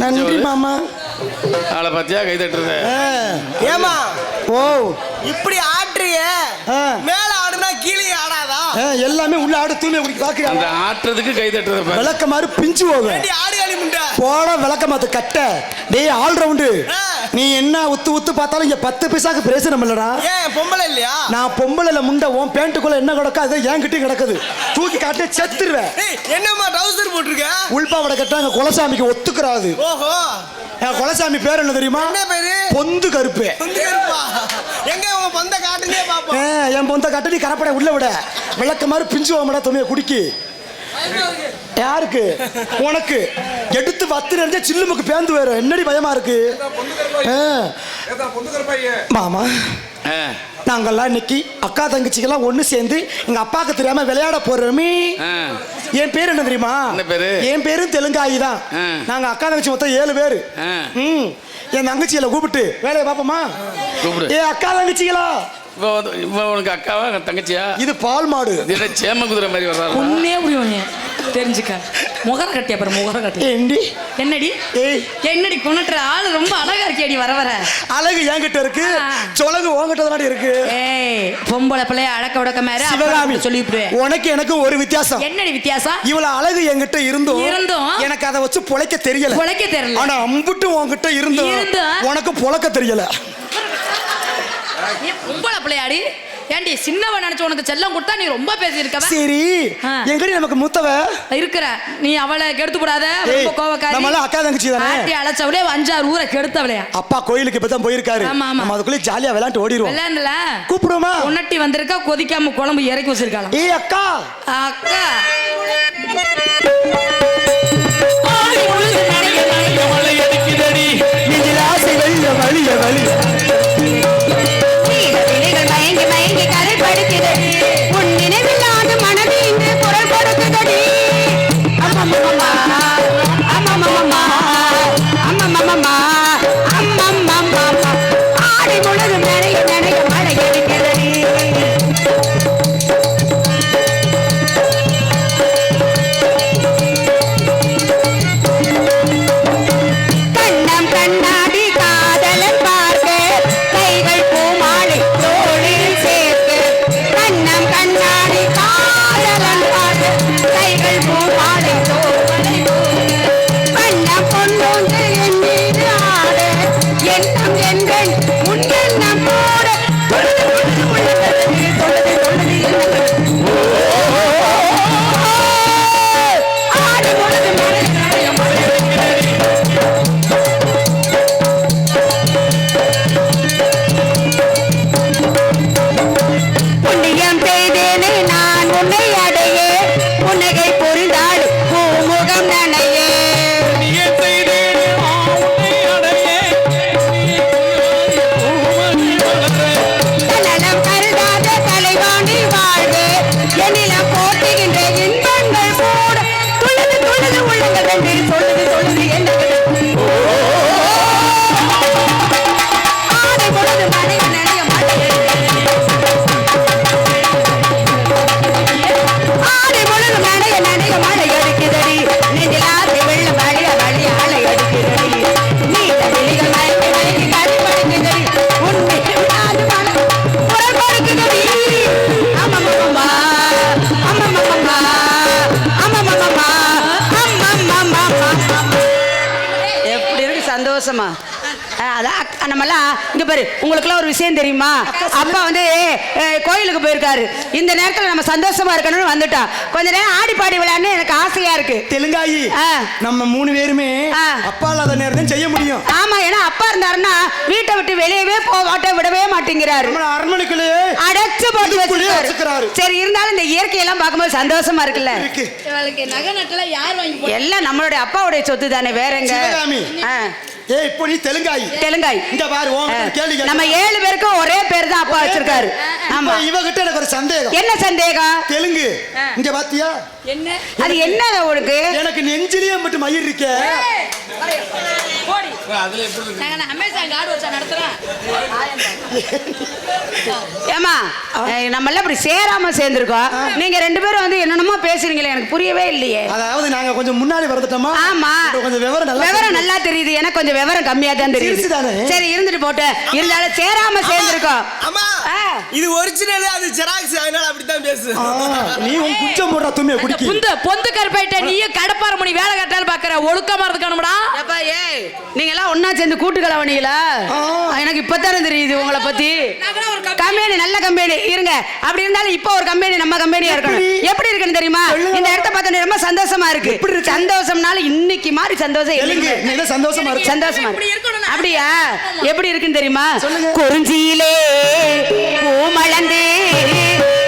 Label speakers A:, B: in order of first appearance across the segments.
A: நன்றி மாமா.
B: ஆளை பத்தியா கை தட்டுறது.
A: ஏமா ஓ
C: இப்படி ஆடுறிய மேல ஆடுனா கீழே ஆடாதா?
A: எல்லாமே உள்ள ஆடு தூய்மை குடிக்க பாக்குறியா?
B: அந்த ஆட்டுறதுக்கு கை தட்டுறது
A: விளக்க மாதிரி பிஞ்சு போகும்.
C: ஆடு காலி முண்டை
A: போட விளக்க மாத்து கட்ட. டேய் ஆல் ரவுண்டு நீ என்ன உத்து உத்து பார்த்தாலும் இங்க 10 பைசாக்கு பிரயோஜனம் இல்லடா.
C: ஏன் பொம்பளை இல்லையா?
A: நான் பொம்பளைல முண்டை உன் பேண்ட்டுக்குள்ள என்ன கிடக்கா அது என்கிட்டயும் கிடக்குது. தூக்கி காட்டே செத்துருவேன்.
C: என்னம்மா ட்ரவுசர் போட்டிருக்க?
A: உள்பாவடை கட்டாங்க குலசாமிக்கு ஒத்துக்கிறாது.
C: ஓஹோ
A: என் குலசாமி பேர் என்ன தெரியுமா?
C: என்ன பேரு?
A: பொந்து கருப்பு.
C: பொந்து கருப்பா? எங்க உன் பொந்த காட்டுனே பாப்போம்.
A: என் பொந்த காட்ட நீ கரப்படை உள்ள விட விளக்க மாதிரி பிஞ்சு வாமடா துணியை குடிக்கி. யாருக்கு? உனக்கு எடுத்து வத்து நிறைஞ்ச சில்லுமுக்கு பேந்து வரும். என்னடி பயமா இருக்கு மாமா? நாங்கெல்லாம் இன்னைக்கு அக்கா தங்கச்சிக்கெல்லாம் ஒண்ணு சேர்ந்து எங்க அப்பாக்கு தெரியாம விளையாட போறோமே. என் பேரு என்ன தெரியுமா? என் பேரும் தெலுங்காயி தான். நாங்க அக்கா தங்கச்சி மொத்தம் 7 பேரு. என் தங்கச்சியில கூப்பிட்டு வேலையை பாப்போமா? ஏ அக்கா தங்கச்சிகளா?
B: உனக்கு அக்காவா தங்கச்சியா?
A: இது பால் மாடு.
B: சேம குதிரை மாதிரி வர்றாரு.
D: உன்னே புரியும் தெரிஞ்சுக்க. முகர கட்டியா பாரு முகர கட்டி.
A: என்னடி
D: என்னடி என்னடி கொண்டுற ஆளு ரொம்ப அழகா இருக்கியடி. வர வர
A: அழகு என்கிட்ட இருக்கு, சொலகு உன்கிட்ட தானடி இருக்கு.
D: ஏய் பொம்பளை பிள்ளைய அடக்க உடக்க மாதிரி
A: சிவகாமி
D: சொல்லிவிடுவேன்.
A: உனக்கு எனக்கு ஒரு வித்தியாசம்.
D: என்னடி வித்தியாசம்?
A: இவ்வளவு அழகு என்கிட்ட இருந்தும் எனக்கு அதை வச்சு பொழைக்க தெரியல. ஆனா அம்புட்டு உன்கிட்ட இருந்தும் உனக்கு பொழைக்க தெரியல.
D: பொம்பளை பிள்ளையாடி ஏண்டி சின்னவன் நினைச்சு உனக்கு செல்லம் கொடுத்தா நீ ரொம்ப பேசியிருக்க.
A: சரி எங்கடி நமக்கு மூத்தவ இருக்கிற
D: நீ அவளை கெடுத்து கூடாத. ரொம்ப கோவக்காரி.
A: நம்மள அக்கா தங்கச்சி தானே.
D: ஆட்டி அழைச்சவளே 5-6 ஊரை கெடுத்தவளே.
A: அப்பா கோயிலுக்கு இப்பதான் போயிருக்காரு. நம்ம அதுக்குள்ள ஜாலியா விளையாண்டு ஓடிடுவோம்.
D: விளையாண்டல
A: கூப்பிடுமா?
D: உன்னட்டி வந்திருக்கா கொதிக்காம குழம்பு இறக்கி வச்சிருக்காளா?
A: ஏய் அக்கா
D: அக்கா
A: வழிய வழி
E: மயங்கி மயங்கி கரை படுக்கிறது. உன் நினைவில்லாத மனது இன்று குரல் கொடுக்கிறது. சந்தோஷமா அதான் நம்மலாம் இங்க பாரு, உங்களுக்குலாம் ஒரு விஷயம் தெரியுமா? அப்பா வந்து கோயிலுக்கு போயிருக்காரு. இந்த நேரத்துல நம்ம சந்தோஷமா இருக்கணும்னு வந்துட்டா. கொஞ்ச நேரம் ஆடி பாடி விளையாடணும் எனக்கு ஆசையா இருக்கு.
A: தெலுங்காயி நம்ம 3 பேருமே அப்பா இல்லாத நேரம் செய்ய முடியும்.
E: ஆமா, ஏன்னா அப்பா இருந்தாருன்னா வீட்டை விட்டு வெளியவே விடவே மாட்டேங்கிறாரு.
A: அரண்மனைக்குள்ளேயே
E: அடைச்சு போட்டு வச்சிருக்காரு. சரி, இருந்தாலும் இந்த இயற்கையெல்லாம் பார்க்கும்போது சந்தோஷமா இருக்குல்ல.
D: நகை நட்டெல்லாம் யார் வாங்கி
E: எல்லாம் நம்மளுடைய அப்பாவுடைய சொத்து தானே, வேற எங்க?
A: இப்போ நீ தெலுங்காய் இங்க பாரு, கேள்வி
E: நம்ம 7 பேருக்கும் ஒரே பேர் தான் அப்பா வச்சிருக்காரு. ஆமா,
A: இவகிட்ட எனக்கு ஒரு சந்தேகம்.
E: என்ன சந்தேகம்?
A: தெலுங்கு இங்க பாத்தியா?
D: என்ன
E: அது என்ன உனக்கு?
A: எனக்கு நெஞ்சிலேயே மட்டும் மயிர் இருக்கே.
B: அதுல எப்படி
D: நாங்க அமேசான் கார்டு வச்சா நடத்துறோம்.
E: ஏமா, நம்ம எல்லாம் இப்படி சேராம சேர்ந்துருக்கோம். நீங்க 2 பேரும் வந்து என்னென்னமோ பேசுறீங்களே, எனக்கு புரியவே இல்லையே.
A: அதாவது நாங்க கொஞ்சம் முன்னாடி வந்துட்டோமா?
E: ஆமா,
A: கொஞ்சம் விவரம்
E: நல்லா தெரியுது. எனக்கு கொஞ்சம் விவரம் கம்மியா தான் தெரியுது. சரி, இருந்துட்டு போட்டு. இருந்தாலும் சேராம சேர்ந்துருக்கோம்.
C: அம்மா, இது ஒரிஜினல், அது ஜெராக்ஸ், அதனால அப்படித்தான் பேசு.
A: நீ உன் குச்சம் போடுற துணியை குடிக்க.
D: பொந்து கருப்பாயிட்ட நீயே கடப்பார மணி வேலை கட்டாலும் பாக்குற ஒழுக்கமா இருக்கணும்டா.
E: அப்பா ஏய், நீங்க எல்லாம் ஒண்ணா சேர்ந்து கூட்டு கலவணிகளா? எனக்கு இப்பதானே தெரியுது உங்களை பத்தி. கம்பெனி நல்ல கம்பெனி இருங்க. அப்படி இருந்தாலும் இப்போ ஒரு கம்பெனி நம்ம கம்பெனியா இருக்கணும். எப்படி இருக்குன்னு தெரியுமா? இந்த இடத்த பார்த்தா ரொம்ப சந்தோஷமா இருக்கு. சந்தோஷம்னால இன்னைக்கு மாதிரி சந்தோஷம் இல்லைங்க.
A: சந்தோஷமா இருக்கு.
E: சந்தோஷமா இருக்கு. அப்படியா? எப்படி இருக்குன்னு தெரியுமா? குறிஞ்சியிலே பூ மலர்ந்து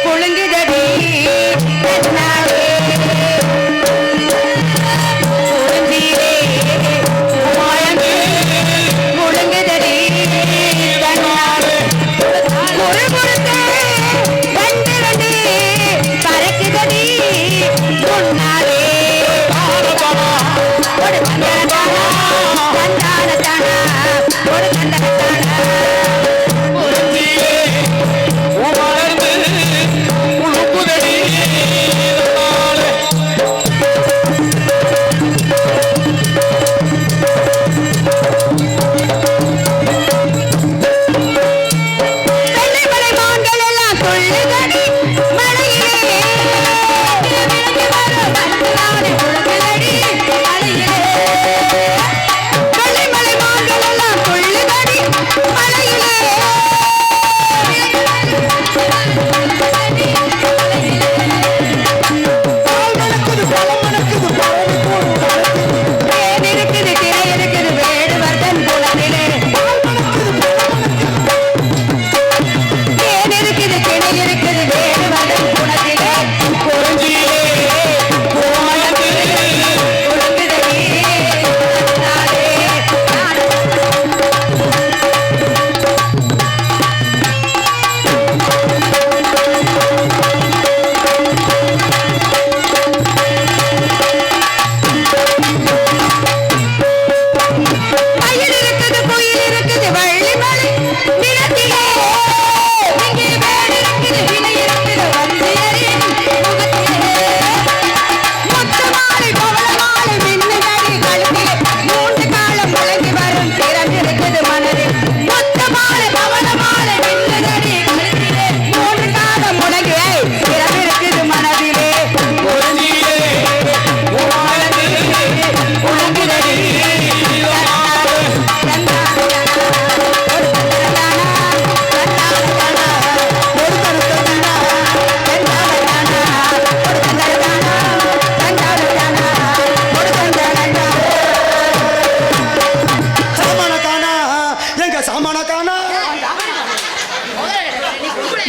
E: குலுங்குதடி கண்ணாவே. குறிஞ்சியிலே பூ மலர்ந்து குலுங்குதடி கண்ணாவே. ஒரு பொறுத்த ரெண்டு ரெண்டு பறக்குதடி முன்னாலே. ஒரு கண்டன தானா ஒரு கண்டன தானா.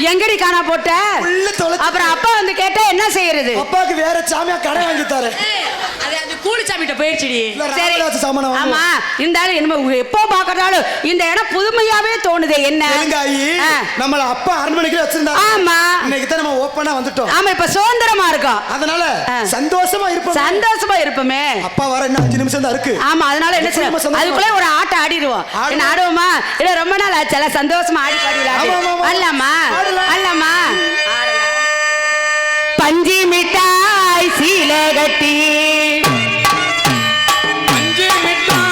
E: எங்கடி காணா போட்ட? அப்புறம் அப்பா வந்து கேட்டா என்ன செய்யறது?
A: அப்பாக்கு வேற சாமியா கடை வாங்கி தரேன்.
D: அது கூலி சாமிட்ட போயிடுச்சுடி.
E: சரி, ஆமா, இருந்தாலும் என்ன எப்போ பாக்குறாலும் இந்த இடம் புதுமையாவே தோணுது. என்ன
A: நம்மள அப்பா அரண்மனைக்கு வச்சிருந்தாங்க.
E: ஆமா,
A: இன்னைக்கு தான் நம்ம ஓப்பனா வந்துட்டோம்.
E: ஆமா, இப்ப சுதந்திரமா இருக்கோம்.
A: அதனால சந்தோஷமா இருப்போம்.
E: சந்தோஷமா இருப்போமே.
A: அப்பா வர இன்னும் 5 நிமிஷம் தான் இருக்கு.
E: ஆமா, அதனால என்ன செய்யணும்? அதுக்குள்ள ஒரு ஆட்டம் ஆடிடுவோம். என்ன ஆடுவோமா? இல்ல ரொம்ப நாள் ஆச்சு, சந்தோஷமா ஆடி பாடி விளையாடலாமா? அல்லமா பஞ்சி மிட்டாய் சீல கட்டி
F: கஞ்சி மிட்டாய்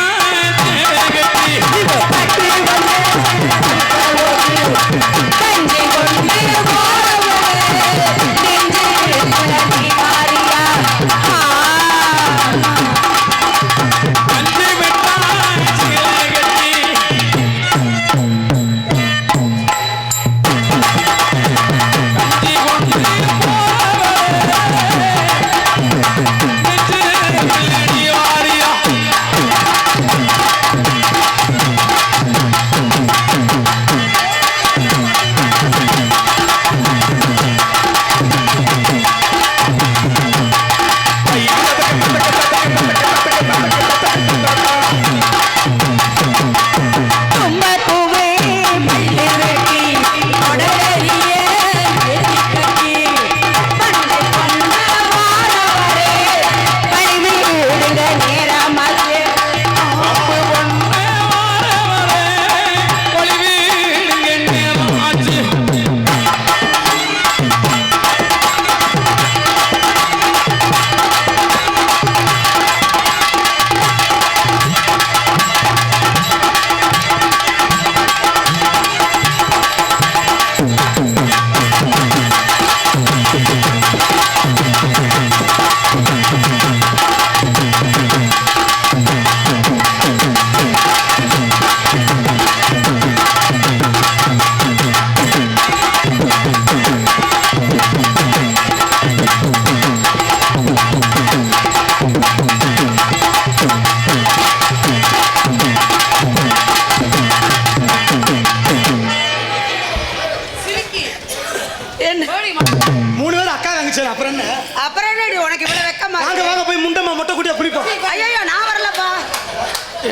A: முண்டம்மா மொட்டை குட்டியா குளிப்போம்.
E: ஐயோ நான் வரலப்பா.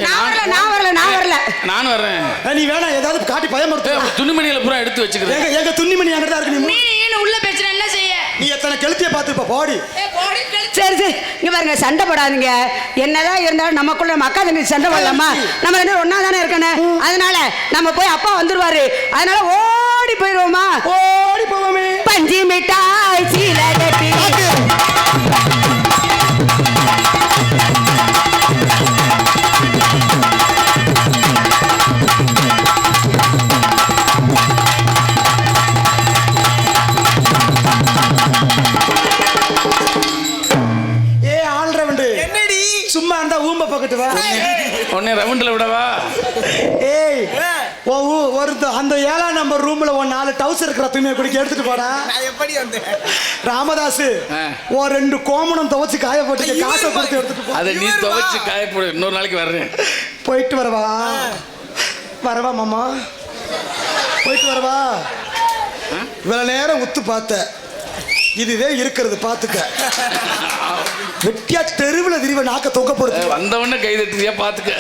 E: நான் வரல.
B: நானும் வர்றேன்.
A: நீ வேணா ஏதாவது காட்டி பயமுறுத்து.
B: துணிமணியில பூரா எடுத்து வச்சுக்கிறேன்.
A: எங்க துணிமணி அங்க தான் இருக்கு.
D: நீ உள்ள பேசுன என்ன செய்ய?
A: நீ எத்தனை கெளுத்திய பார்த்துப்ப போடி.
E: சரி இங்க பாருங்க, சண்டை போடாதீங்க. என்னதான் இருந்தாலும் நமக்குள்ள நம்ம அக்கா தங்கச்சி சண்டை போடலாமா? நம்ம ரெண்டு ஒன்னா தானே இருக்கணும். அதனால நம்ம போய் அப்பா வந்துருவாரு. அதனால ஓடி போயிருவோமா?
A: ஓடி போவோமே.
E: பஞ்சு மிட்டாய் சீல கட்டி
A: சும்மா இருந்தா ஊம்ப பக்கத்து வா.
B: உன்னை ரவுண்ட்ல விடவா?
A: ஏய் ஒரு அந்த 7ஆம் நம்பர் ரூம்ல ஒரு 4 டவுசர் இருக்கிற துணியை குடிக்க எடுத்துட்டு போடா.
C: எப்படி வந்து
A: ராமதாஸ் ஒரு 2 கோமணம் துவைச்சு காய போட்டு காசை கொடுத்து எடுத்துட்டு போ.
B: அதை நீ துவைச்சு காய போடு. இன்னொரு நாளைக்கு வர்றேன்.
A: போயிட்டு வரவா மாமா, போயிட்டு வரவா. இவ்வளவு நேரம் உத்து பார்த்த இதுவே இருக்கிறது பாத்துக்க. வெட்டியா தெருவுல திரிவ நாக்க தொங்க போடுது.
B: வந்தவொடனே கை தட்டுறியா பாத்துக்க.